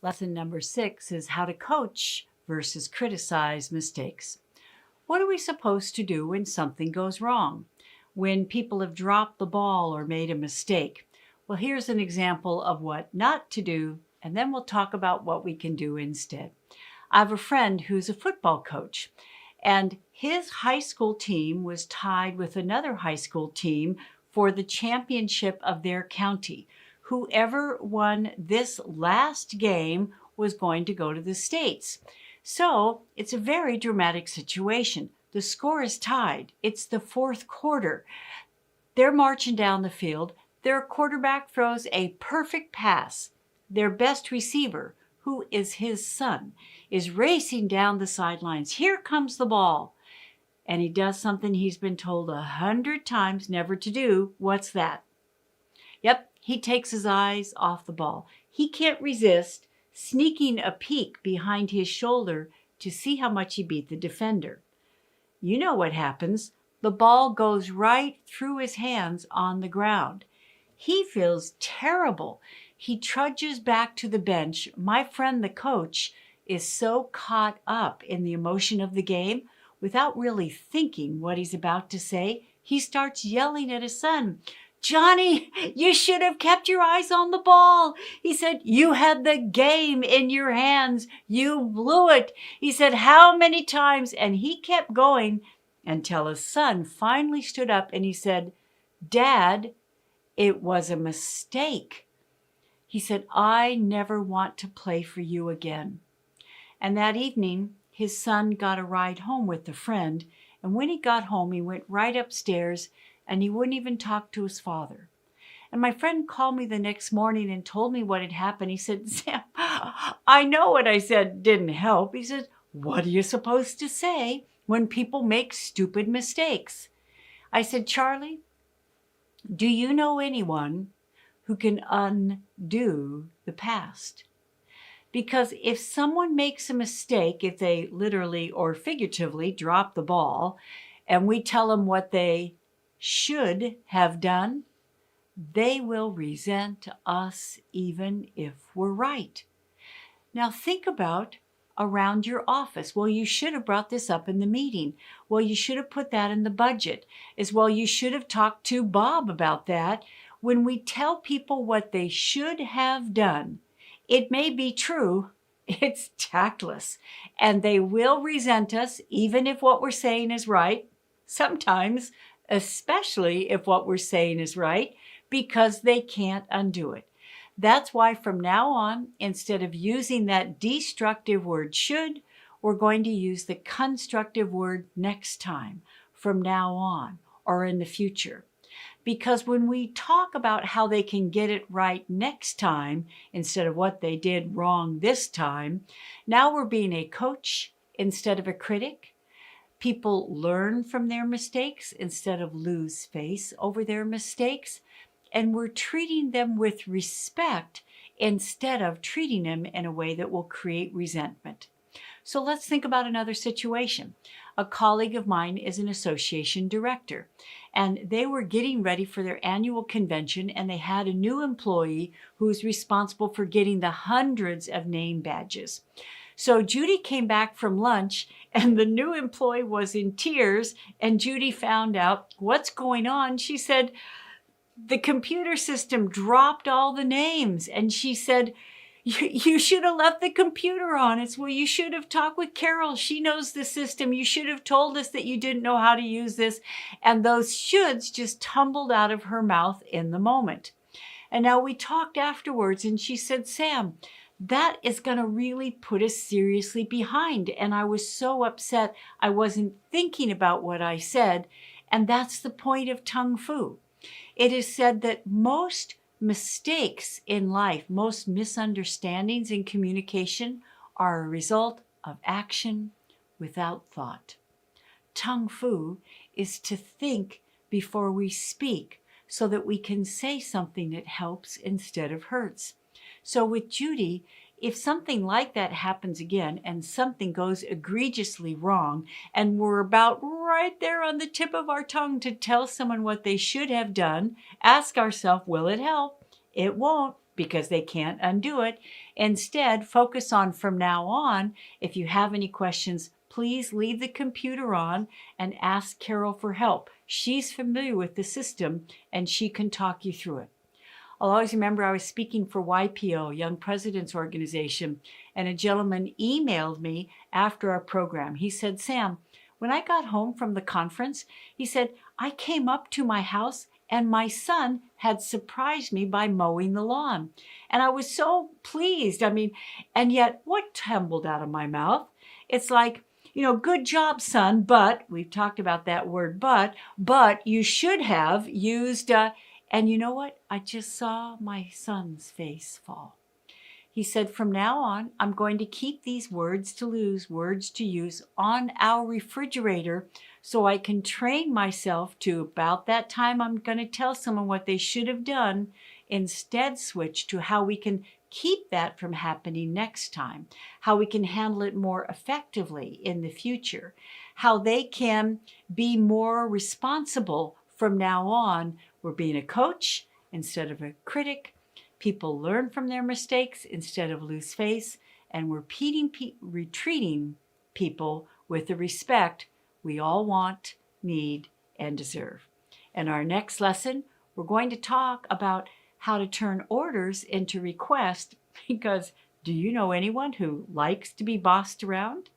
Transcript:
Lesson number 6 is how to coach versus criticize mistakes. What are we supposed to do when something goes wrong? When people have dropped the ball or made a mistake? Well, here's an example of what not to do, and then we'll talk about what we can do instead. I have a friend who's a football coach, and his high school team was tied with another high school team for the championship of their county. Whoever won this last game was going to go to the States. So it's a very dramatic situation. The score is tied. It's the fourth quarter. They're marching down the field. Their quarterback throws a perfect pass. Their best receiver, who is his son, is racing down the sidelines. Here comes the ball. And he does something he's been told 100 times never to do. What's that? Yep, he takes his eyes off the ball. He can't resist sneaking a peek behind his shoulder to see how much he beat the defender. You know what happens. The ball goes right through his hands on the ground. He feels terrible. He trudges back to the bench. My friend, the coach, is so caught up in the emotion of the game, without really thinking what he's about to say, he starts yelling at his son. Johnny, you should have kept your eyes on the ball. He said, you had the game in your hands. You blew it. He said, how many times? And he kept going until his son finally stood up and he said, Dad, it was a mistake. He said, I never want to play for you again. And that evening, his son got a ride home with a friend. And when he got home, he went right upstairs and he wouldn't even talk to his father. And my friend called me the next morning and told me what had happened. He said, Sam, I know what I said didn't help. He said, what are you supposed to say when people make stupid mistakes? I said, Charlie, do you know anyone who can undo the past? Because if someone makes a mistake, if they literally or figuratively drop the ball, and we tell them what they should have done, they will resent us even if we're right. Now think about around your office. Well, you should have brought this up in the meeting. Well, you should have put that in the budget. As well, you should have talked to Bob about that. When we tell people what they should have done, it may be true, it's tactless, and they will resent us even if what we're saying is right. Sometimes, especially if what we're saying is right, because they can't undo it. That's why from now on, instead of using that destructive word should, we're going to use the constructive word next time, from now on, or in the future. Because when we talk about how they can get it right next time, instead of what they did wrong this time, now we're being a coach instead of a critic. People learn from their mistakes instead of lose face over their mistakes. And we're treating them with respect instead of treating them in a way that will create resentment. So let's think about another situation. A colleague of mine is an association director, and they were getting ready for their annual convention, and they had a new employee who was responsible for getting the hundreds of name badges. So Judy came back from lunch and the new employee was in tears, and Judy found out what's going on. She said, the computer system dropped all the names. And she said, you should have left the computer on. It's well, you should have talked with Carol. She knows the system. You should have told us that you didn't know how to use this. And those shoulds just tumbled out of her mouth in the moment. And now we talked afterwards and she said, Sam, that is going to really put us seriously behind. And I was so upset I wasn't thinking about what I said. And that's the point of Tung Fu. It is said that most mistakes in life, most misunderstandings in communication are a result of action without thought. Tung Fu is to think before we speak so that we can say something that helps instead of hurts. So with Judy, if something like that happens again and something goes egregiously wrong and we're about right there on the tip of our tongue to tell someone what they should have done, ask ourselves, will it help? It won't. because they can't undo it. Instead, focus on from now on. If you have any questions, please leave the computer on and ask Carol for help. She's familiar with the system and she can talk you through it. I'll always remember I was speaking for YPO, Young Presidents Organization, and a gentleman emailed me after our program. He said, Sam, when I got home from the conference, he said, I came up to my house and my son had surprised me by mowing the lawn. And I was so pleased. And yet what tumbled out of my mouth? It's like, good job, son, but we've talked about that word, but you should have used, and you know what? I just saw my son's face fall. He said, from now on, I'm going to keep these words to use on our refrigerator so I can train myself to about that time I'm going to tell someone what they should have done, instead switch to how we can keep that from happening next time, how we can handle it more effectively in the future, how they can be more responsible from now on. We're being a coach instead of a critic. People learn from their mistakes instead of lose face, and we're retreating people with the respect we all want, need, and deserve. In our next lesson, we're going to talk about how to turn orders into requests, because do you know anyone who likes to be bossed around?